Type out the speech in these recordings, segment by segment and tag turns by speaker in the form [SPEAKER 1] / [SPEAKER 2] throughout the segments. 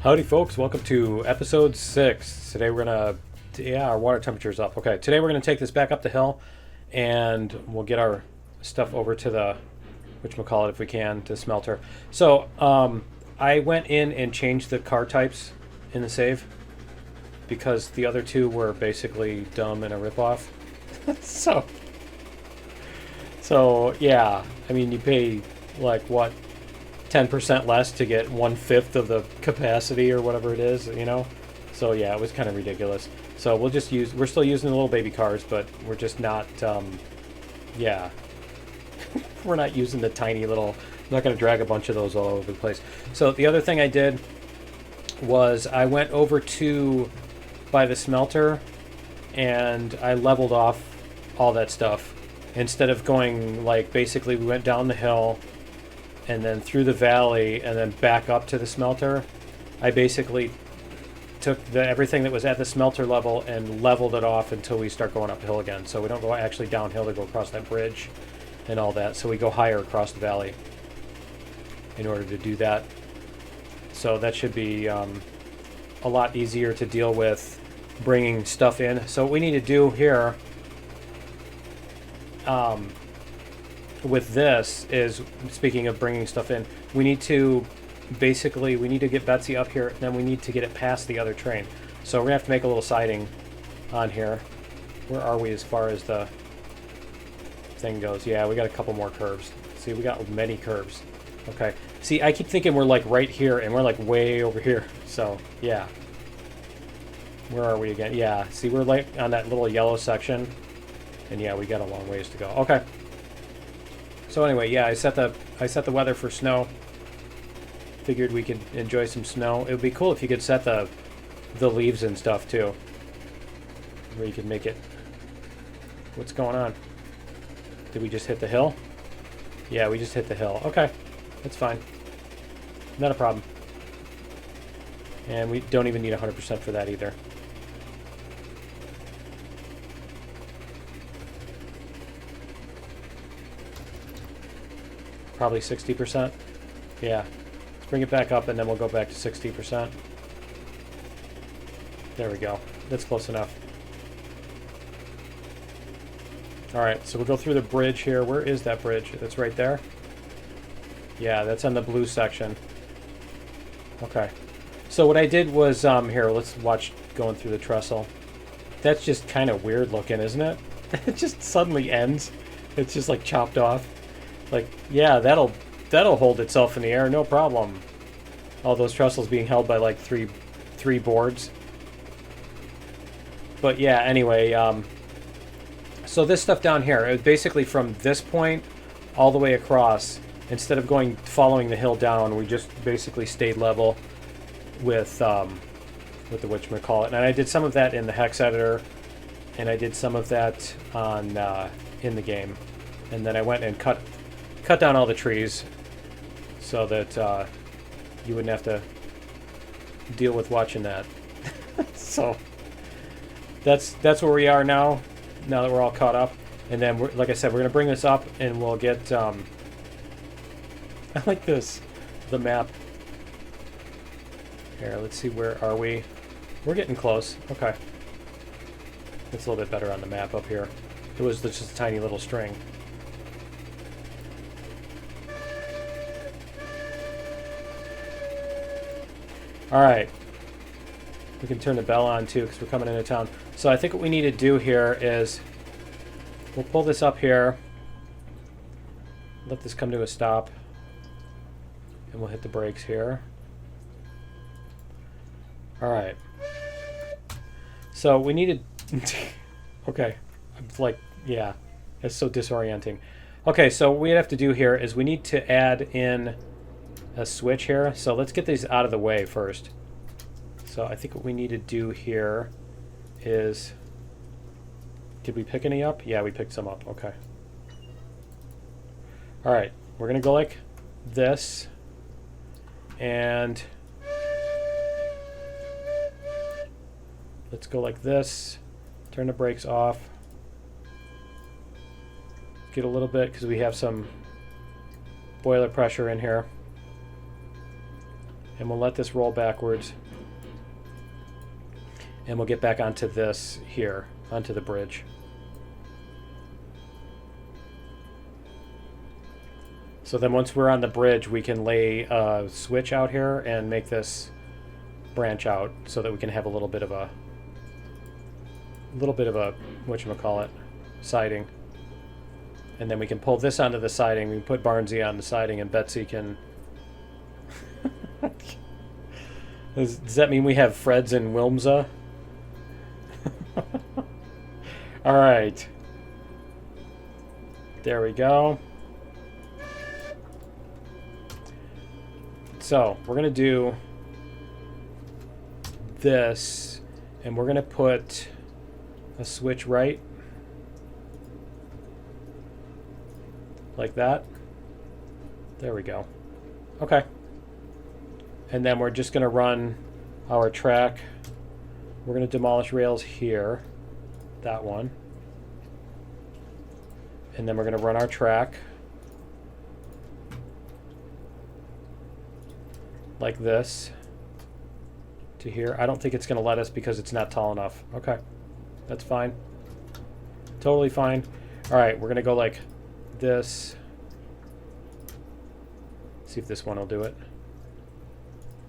[SPEAKER 1] Howdy folks, welcome to episode 6. Today we're gonna, our water temperature's up. Okay, today we're gonna take this back up the hill and we'll get our stuff over to the, whatchamacallit if we can, to smelter. So, I went in and changed the car types in the save because the other two were basically dumb and a ripoff. so yeah, I mean you pay like what, 10% less to get 1/5 of the capacity or whatever it is, you know? So yeah, it was kind of ridiculous. So we'll just use, we're still using the little baby cars, but we're just not, yeah. We're not using the tiny little, I'm not going to drag a bunch of those all over the place. So the other thing I did was I went over to by the smelter and I leveled off all that stuff. Instead of going, like, basically we went down the hill and then through the valley and then back up to the smelter, I basically took everything that was at the smelter level and leveled it off until we start going uphill again. So we don't go actually downhill to go across that bridge and all that. So we go higher across the valley in order to do that. So that should be a lot easier to deal with bringing stuff in. So what we need to do here with this is, speaking of bringing stuff in, we need to basically, we need to get Betsy up here, and then we need to get it past the other train. So we're gonna have to make a little siding on here. Where are we as far as the thing goes? Yeah, we got a couple more curves. See, we got many curves. Okay. See, I keep thinking we're like right here, and we're like way over here. So yeah. Where are we again? Yeah. See, we're like on that little yellow section, and yeah, we got a long ways to go. Okay. So anyway, yeah, I set the weather for snow. Figured we could enjoy some snow. It would be cool if you could set the leaves and stuff too, where you could make it. What's going on? Did we just hit the hill? Yeah, we just hit the hill. Okay, that's fine. Not a problem. And we don't even need 100% for that either. Probably 60%. Yeah. Let's bring it back up and then we'll go back to 60%. There we go. That's close enough. Alright, so we'll go through the bridge here. Where is that bridge? That's right there? Yeah, that's on the blue section. Okay. So what I did was, here, let's watch going through the trestle. That's just kind of weird looking, isn't it? It just suddenly ends. It's just like chopped off. Like, yeah, that'll hold itself in the air, no problem. All those trestles being held by like three boards. But yeah, anyway, so this stuff down here, it was basically from this point all the way across. Instead of following the hill down, we just basically stayed level with the whatchamacallit. And I did some of that in the hex editor, and I did some of that on in the game. And then I went and cut down all the trees so that you wouldn't have to deal with watching that. So that's where we are now that we're all caught up. And then, like I said, we're going to bring this up and we'll get... I like this, the map. Here, let's see, where are we? We're getting close. Okay. It's a little bit better on the map up here. It was just a tiny little string. Alright. We can turn the bell on too because we're coming into town. So I think what we need to do here is we'll pull this up here. Let this come to a stop. And we'll hit the brakes here. Alright. So we needed... Okay. I'm like, yeah. It's so disorienting. Okay, so what we have to do here is we need to add in a switch here. So let's get these out of the way first. So I think what we need to do here is... Did we pick any up? Yeah, we picked some up. Okay. Alright. We're going to go like this. And... let's go like this. Turn the brakes off. Get a little bit because we have some boiler pressure in here. And we'll let this roll backwards. And we'll get back onto this here, onto the bridge. So then once we're on the bridge, we can lay a switch out here and make this branch out so that we can have a little bit of a whatchamacallit, siding. And then we can pull this onto the siding. We can put Barnsey on the siding, and Betsy can... Does that mean we have Freds and Wilmsa? Alright. There we go. So, we're going to do this, and we're going to put a switch right. Like that. There we go. Okay. And then we're just going to run our track. We're going to demolish rails here. That one. And then we're going to run our track. Like this. To here. I don't think it's going to let us because it's not tall enough. Okay. That's fine. Totally fine. Alright, we're going to go like this. See if this one will do it.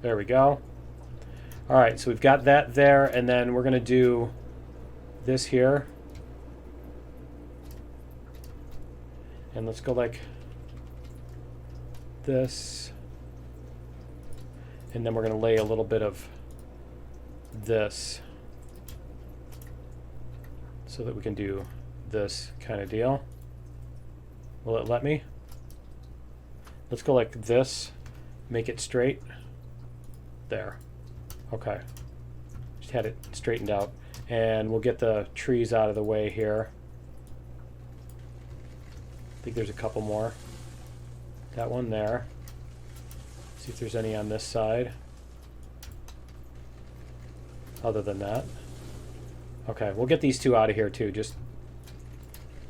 [SPEAKER 1] There we go. Alright, so we've got that there, and then we're going to do this here. And let's go like this. And then we're going to lay a little bit of this so that we can do this kind of deal. Will it let me? Let's go like this. Make it straight. There. Okay. Just had it straightened out. And we'll get the trees out of the way here. I think there's a couple more. That one there. See if there's any on this side. Other than that. Okay, we'll get these two out of here too. Just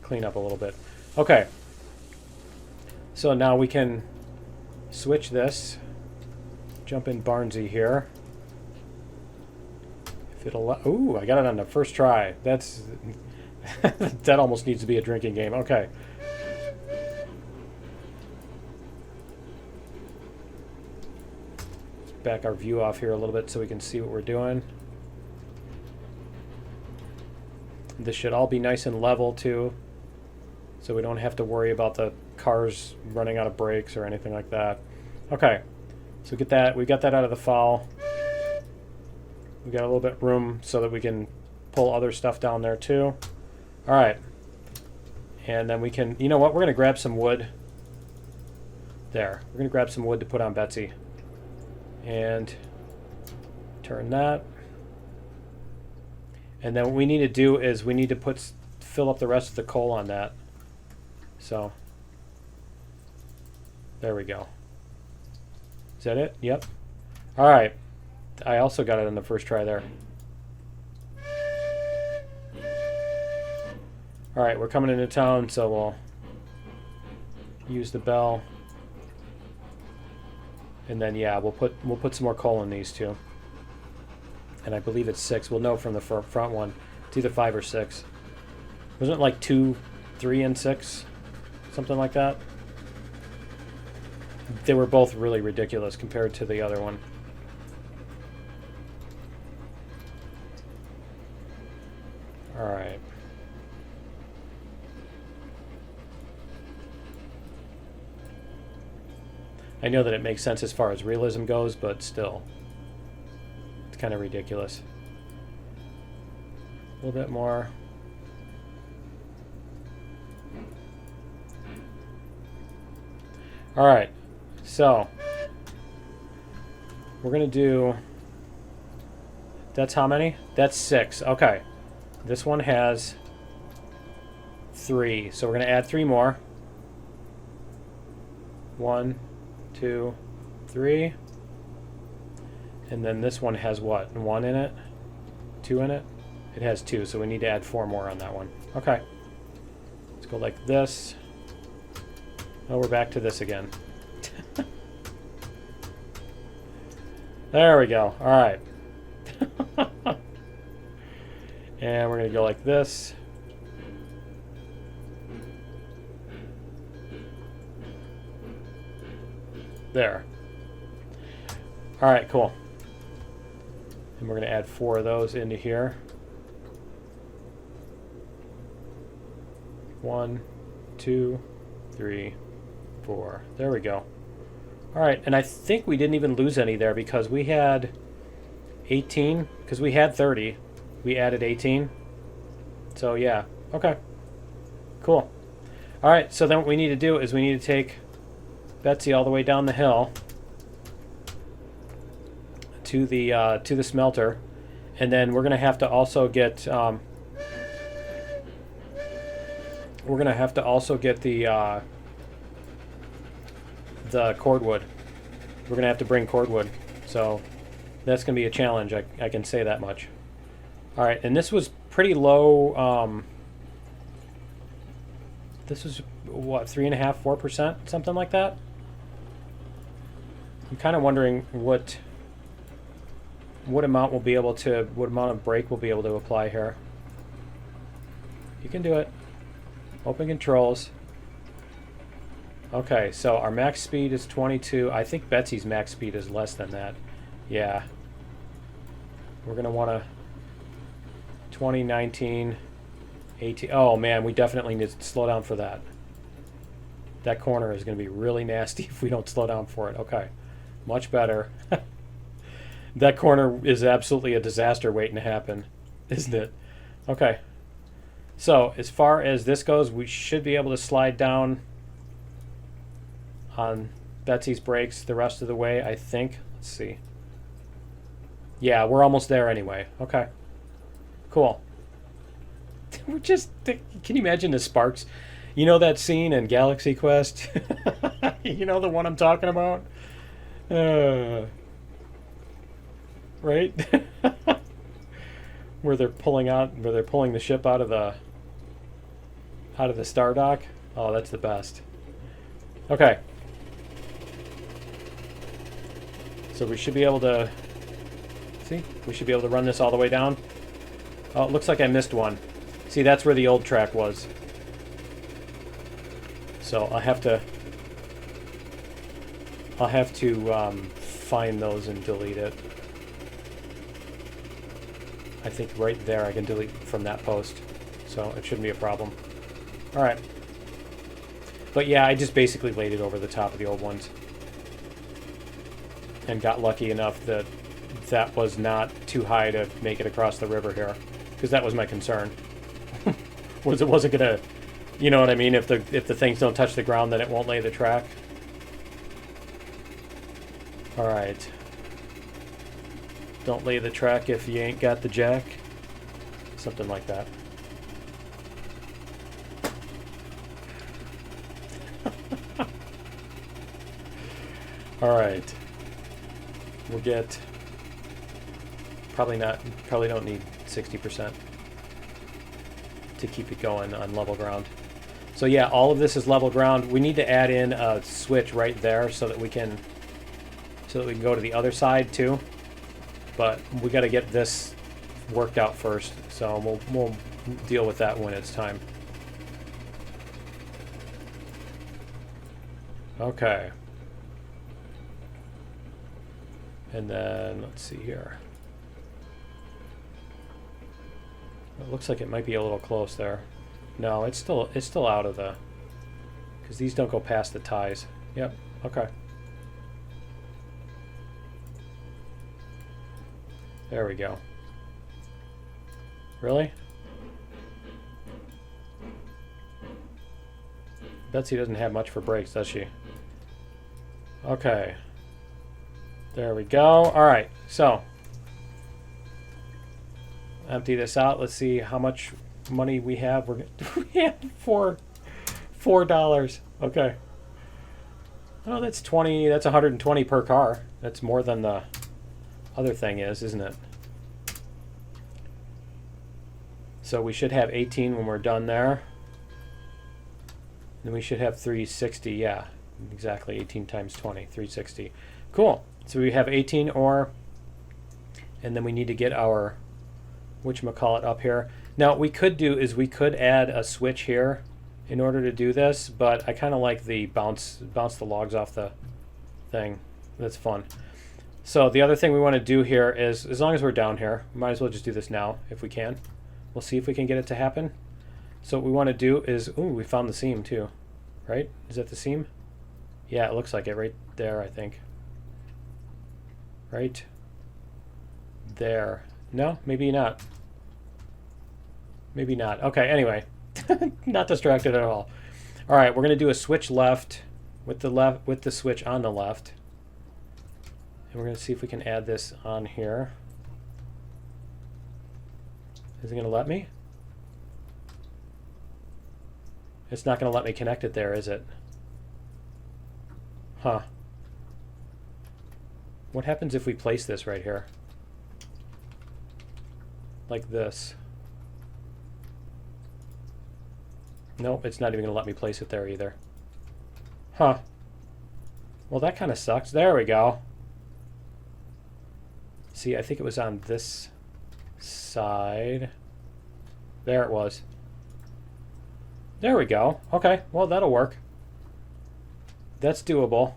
[SPEAKER 1] clean up a little bit. Okay. So now we can switch this. Jump in Barnsey here. If it'll... Ooh, I got it on the first try. That's... that almost needs to be a drinking game. Okay. Back our view off here a little bit so we can see what we're doing. This should all be nice and level too, so we don't have to worry about the cars running out of brakes or anything like that. Okay, so get that. We got that out of the foul. We got a little bit room so that we can pull other stuff down there too. All right, and then we can. You know what? We're gonna grab some wood. There. We're gonna grab some wood to put on Betsy. And turn that. And then what we need to do is we need to fill up the rest of the coal on that. So there we go. Is that it? Yep. All right. I also got it on the first try there. All right, we're coming into town, so we'll use the bell. And then yeah, we'll put some more coal in these two. And I believe it's 6. We'll know from the front one. It's either 5 or 6. Wasn't it like 2, 3, and 6? Something like that? They were both really ridiculous compared to the other one. Alright. I know that it makes sense as far as realism goes, but still. It's kind of ridiculous. A little bit more. Alright, so we're going to do, that's how many? That's 6. Okay. This one has 3, so we're going to add 3 more. 1, 2, 3. And then this one has what? 1 in it? 2 in it? It has 2, so we need to add 4 more on that one. Okay. Let's go like this. Oh, we're back to this again. There we go. All right. And we're going to go like this. There. All right, cool. And we're going to add 4 of those into here. 1, 2, 3, 4. There we go. All right, and I think we didn't even lose any there because we had 18, because we had 30. We added 18. So yeah, okay. Cool. All right, so then what we need to do is we need to take Betsy all the way down the hill to the smelter, and then we're gonna have to also get the cordwood. We're gonna have to bring cordwood, so that's gonna be a challenge. I can say that much. All right, and this was pretty low. This was what, 3.5%, 4%, something like that. I'm kind of wondering what amount of brake we'll be able to apply here. You can do it. Open controls. Okay, so our max speed is 22. I think Betsy's max speed is less than that. Yeah. We're going to want to 20, 19, 18. Oh man, we definitely need to slow down for that. That corner is going to be really nasty if we don't slow down for it. Okay, much better. That corner is absolutely a disaster waiting to happen, isn't it? Okay. So as far as this goes, we should be able to slide down on Betsy's brakes the rest of the way, I think. Let's see. Yeah, we're almost there anyway. Okay. Cool. We're just... Can you imagine the sparks? You know that scene in Galaxy Quest? You know the one I'm talking about? Right? where they're pulling the ship out of the star dock. Oh, that's the best. Okay. So we should be able to run this all the way down. Oh, it looks like I missed one. See, that's where the old track was. So I'll have to find those and delete it. I think right there I can delete from that post, so it shouldn't be a problem. All right. But yeah, I just basically laid it over the top of the old ones and got lucky enough that that was not too high to make it across the river here, because that was my concern. Was it wasn't gonna, you know what I mean? If the things don't touch the ground, then it won't lay the track. All right. Don't lay the track if you ain't got the jack. Something like that. All right. We'll get... Probably don't need 60% to keep it going on level ground. So yeah, all of this is level ground. We need to add in a switch right there so that we can go to the other side too. But we got to get this worked out first, so we'll deal with that when it's time. Okay. And then let's see here. It looks like it might be a little close there. No, it's still out of the, because these don't go past the ties. Yep. Okay. There we go. Really? Betsy doesn't have much for brakes, does she? Okay. There we go. All right. So, empty this out. Let's see how much money we have. We have $4. Okay. Oh, that's 20. That's 120 per car. That's more than the other thing is, isn't it? So we should have 18 when we're done there. Then we should have 360. Yeah, exactly. 18 times 20, 360. Cool. So we have 18 ore And then we need to get our whatchamacallit up here. Now, what we could do is we could add a switch here in order to do this, but I kind of like the bounce the logs off the thing. That's fun. So the other thing we want to do here is, as long as we're down here, we might as well just do this now if we can. We'll see if we can get it to happen. So what we want to do is, ooh, we found the seam too, right? Is that the seam? Yeah, it looks like it right there, I think. Right there. No, maybe not. Maybe not. Okay, anyway. Not distracted at all. All right, we're going to do a switch left with the switch on the left. And we're going to see if we can add this on here. Is it going to let me? It's not going to let me connect it there, is it? Huh. What happens if we place this right here? Like this. Nope, it's not even going to let me place it there either. Huh. Well, that kind of sucks. There we go. See, I think it was on this side. There it was. There we go. Okay, well, that'll work. That's doable.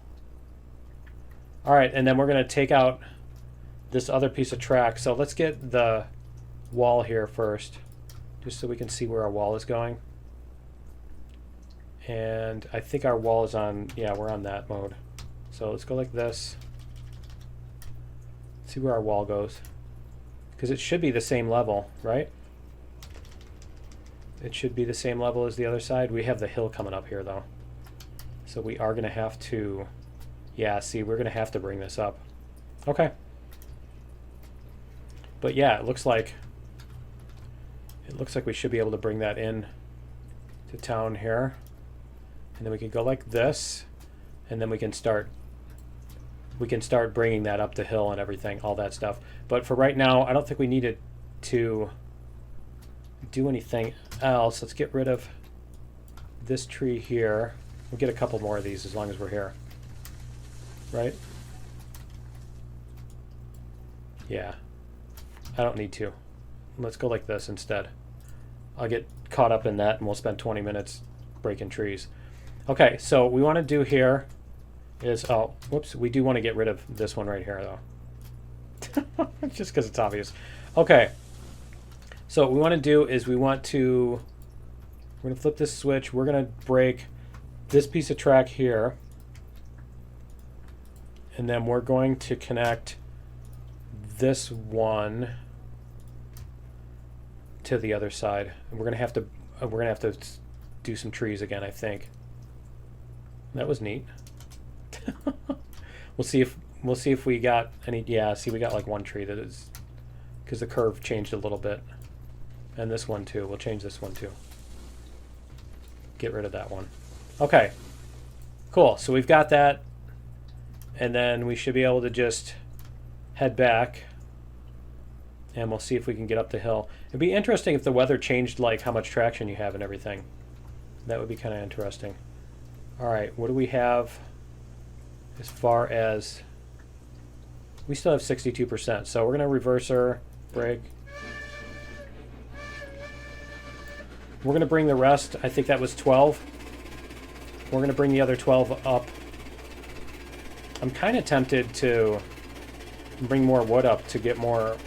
[SPEAKER 1] All right, and then we're going to take out this other piece of track. So let's get the wall here first, just so we can see where our wall is going. And I think our wall is on, yeah, we're on that mode. So let's go like this. See where our wall goes. Because it should be the same level, right? It should be the same level as the other side. We have the hill coming up here, though. So we are going to have to, yeah, see, we're going to have to bring this up. Okay. But yeah, it looks like we should be able to bring that in to town here. And then we can go like this, and then we can start bringing that up the hill and everything, all that stuff. But for right now, I don't think we needed to do anything else. Let's get rid of this tree here. We'll get a couple more of these as long as we're here. Right? Yeah. I don't need to. Let's go like this instead. I'll get caught up in that and we'll spend 20 minutes breaking trees. Okay, so what we want to do here is, oh, whoops, we do want to get rid of this one right here, though. Just because it's obvious. Okay, so what we want to do is we're going to flip this switch. We're going to break this piece of track here. And then we're going to connect this one to the other side. And we're going to have to do some trees again, I think. That was neat. We'll see if we got any. Yeah, see, we got like one tree that is, because the curve changed a little bit, and this one too. We'll change this one too. Get rid of that one. Okay, cool. So we've got that, and then we should be able to just head back, and we'll see if we can get up the hill. It'd be interesting if the weather changed, like how much traction you have and everything. That would be kind of interesting. All right, what do we have as far as, we still have 62%, so we're going to reverser, brake. We're going to bring the rest, I think that was 12. We're going to bring the other 12 up. I'm kind of tempted to bring more wood up to get more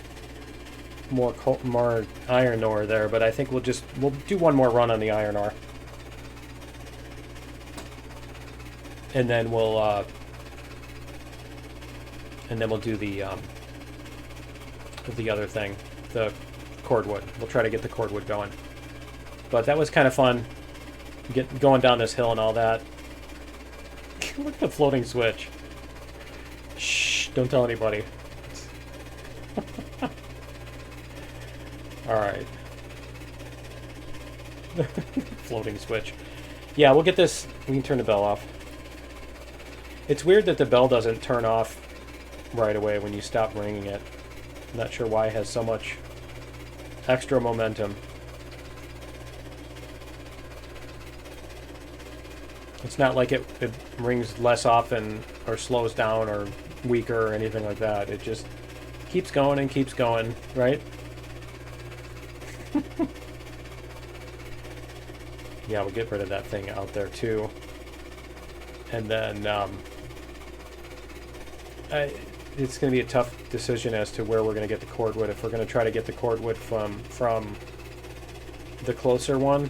[SPEAKER 1] iron ore there, but I think we'll do one more run on the iron ore. And then we'll do the other thing, the cordwood. We'll try to get the cordwood going. But that was kind of fun, going down this hill and all that. Look at the floating switch. Shh! Don't tell anybody. All right. Floating switch. Yeah, we'll get this. We can turn the bell off. It's weird that the bell doesn't turn off right away when you stop ringing it. I'm not sure why it has so much extra momentum. It's not like it rings less often or slows down or weaker or anything like that. It just keeps going and keeps going, right? Yeah, we'll get rid of that thing out there too. And then it's going to be a tough decision as to where we're going to get the cordwood. If we're going to try to get the cordwood from the closer one,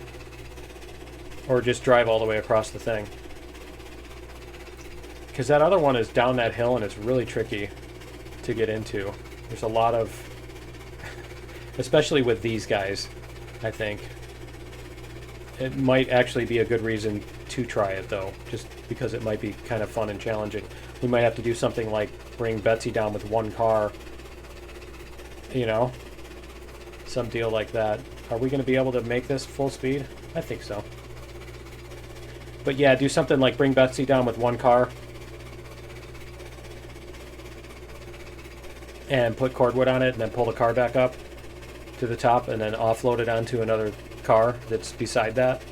[SPEAKER 1] or just drive all the way across the thing. Because that other one is down that hill and it's really tricky to get into. There's a lot of, especially with these guys, I think. It might actually be a good reason to try it, though, just because it might be kind of fun and challenging. We might have to do something like bring Betsy down with one car, you know? Some deal like that. Are we going to be able to make this full speed? I think so. But yeah, do something like bring Betsy down with one car and put cordwood on it and then pull the car back up to the top and then offload it onto another car that's beside that,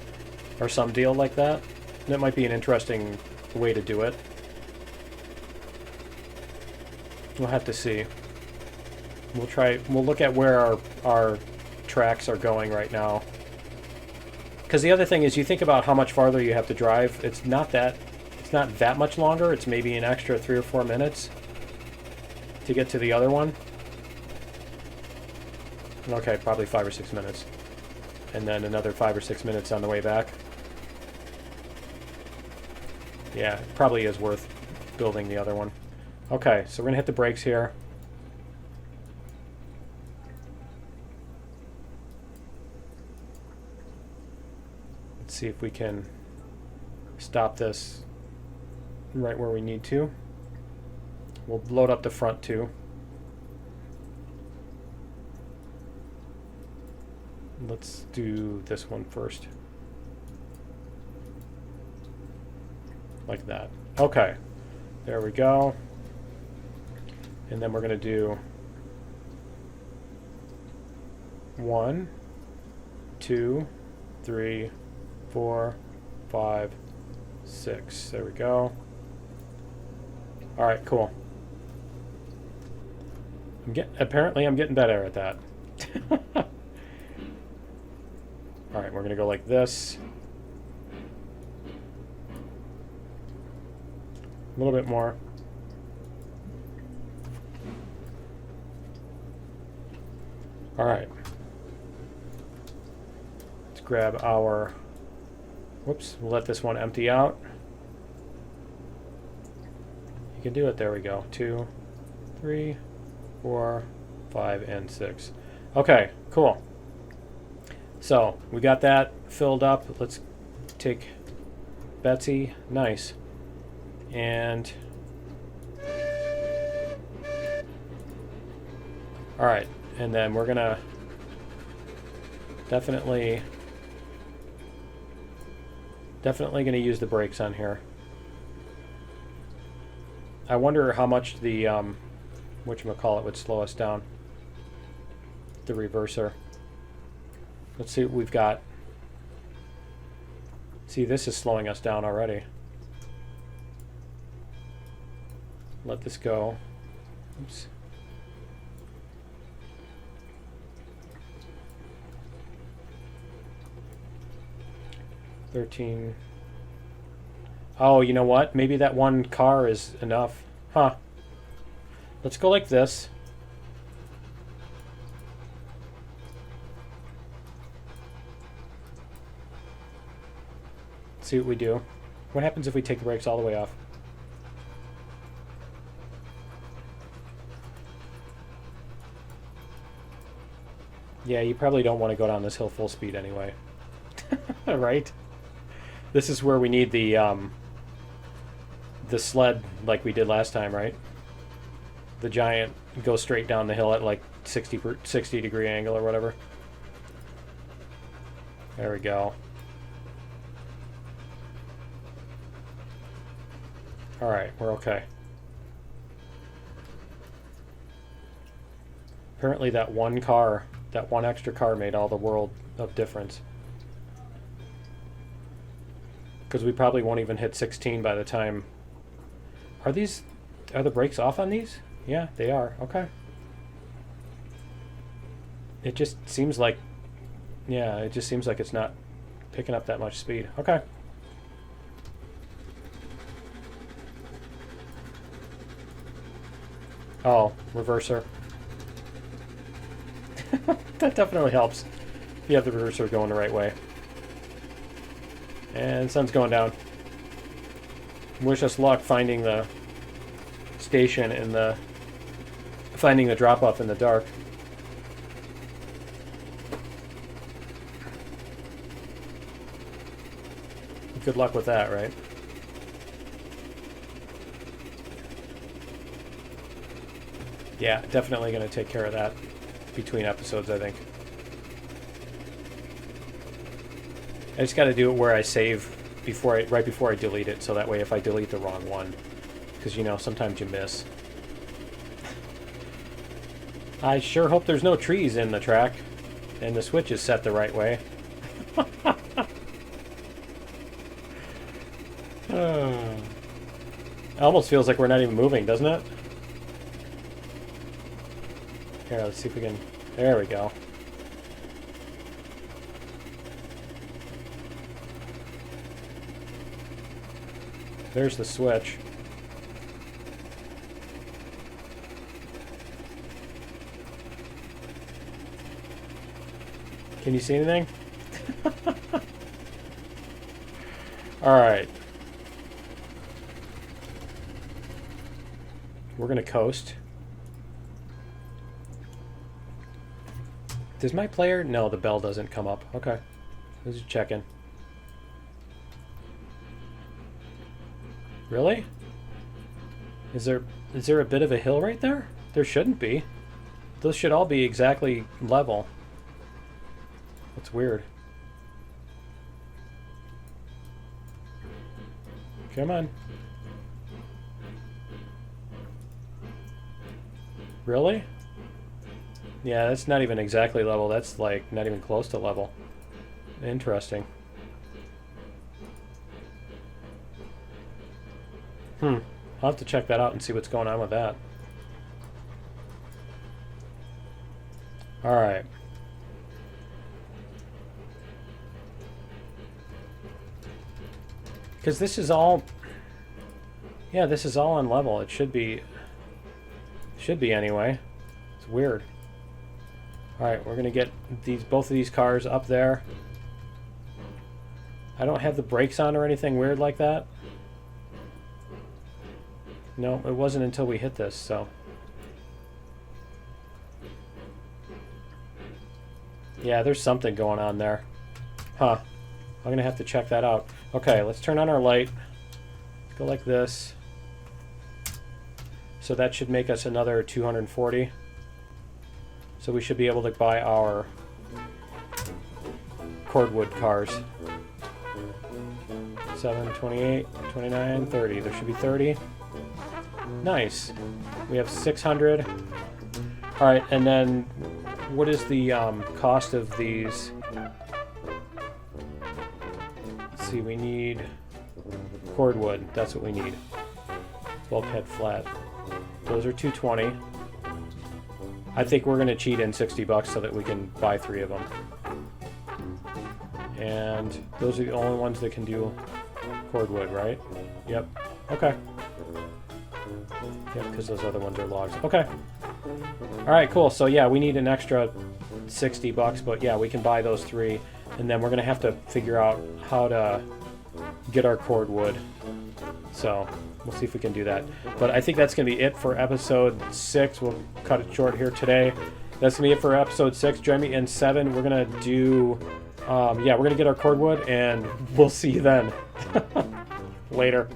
[SPEAKER 1] or some deal like that. That might be an interesting way to do it. We'll have to see. We'll look at where our tracks are going right now. Because the other thing is, you think about how much farther you have to drive. It's not that much longer. It's maybe an extra 3 or 4 minutes to get to the other one. Okay, probably 5 or 6 minutes. And then another 5 or 6 minutes on the way back. Yeah, it probably is worth building the other one. Okay, so we're going to hit the brakes here. Let's see if we can stop this right where we need to. We'll load up the front too. Let's do this one first. Like that. Okay. There we go. And then we're going to do 1, 2, 3, 4, 5, 6. There we go. All right, cool. Apparently I'm getting better at that. All right, we're going to go like this. A little bit more. All right. Let's grab our, whoops, we'll let this one empty out. You can do it, there we go. 2, 3, 4, 5, and 6. Okay, cool. So we got that filled up. Let's take Betsy, nice. And all right, and then we're gonna definitely gonna use the brakes on here. I wonder how much the whatchamacallit would slow us down. The reverser. Let's see what we've got. See, this is slowing us down already. Let this go. Oops. $13. Oh, you know what? Maybe that one car is enough. Huh. Let's go like this. See what we do. What happens if we take the brakes all the way off? Yeah, you probably don't want to go down this hill full speed anyway. Right? This is where we need the sled like we did last time, right? The giant goes straight down the hill at like 60 degree angle or whatever. There we go. All right, we're okay. Apparently that one extra car made all the world of difference. Because we probably won't even hit 16 by the time. Are the brakes off on these? Yeah, they are. Okay. It just seems like, yeah, it just seems like it's not picking up that much speed. Okay. Oh, reverser. That definitely helps if you have the reverser going the right way. And sun's going down. Wish us luck finding the station in the... finding the drop-off in the dark. Good luck with that, right? Yeah, definitely going to take care of that between episodes, I think. I just got to do it where I save before right before I delete it, so that way if I delete the wrong one, because you know sometimes you miss. I sure hope there's no trees in the track, and the switch is set the right way. It almost feels like we're not even moving, doesn't it? Here, let's see if we can... There we go. There's the switch. Can you see anything? Alright. We're gonna coast. Does my player... No, the bell doesn't come up. Okay. Let's just check in. Really? Is there a bit of a hill right there? There shouldn't be. Those should all be exactly level. That's weird. Come on. Really? Yeah, that's not even exactly level. That's like not even close to level. Interesting. I'll have to check that out and see what's going on with that. Alright. Because this is all... Yeah, this is all on level. It should be... Should be anyway. It's weird. Alright, we're gonna get both of these cars up there. I don't have the brakes on or anything weird like that. No, it wasn't until we hit this, so... Yeah, there's something going on there. Huh. I'm gonna have to check that out. Okay, let's turn on our light. Go like this. So that should make us another 240. So we should be able to buy our cordwood cars. 7, 28, 29, 30. There should be 30. Nice. We have 600. Alright, and then what is the cost of these? Let's see, we need cordwood. That's what we need. Bulkhead flat. Those are 220. I think we're going to cheat in 60 bucks so that we can buy 3 of them. And those are the only ones that can do cordwood, right? Yep. Okay. Yep, because those other ones are logs. Okay. Alright, cool. So yeah, we need an extra 60 bucks, but yeah, we can buy those 3. And then we're going to have to figure out how to get our cordwood. So we'll see if we can do that. But I think that's going to be it for episode 6. We'll cut it short here today. That's going to be it for episode 6. Join me in 7. We're going to do... yeah, we're going to get our cordwood, and we'll see you then. Later.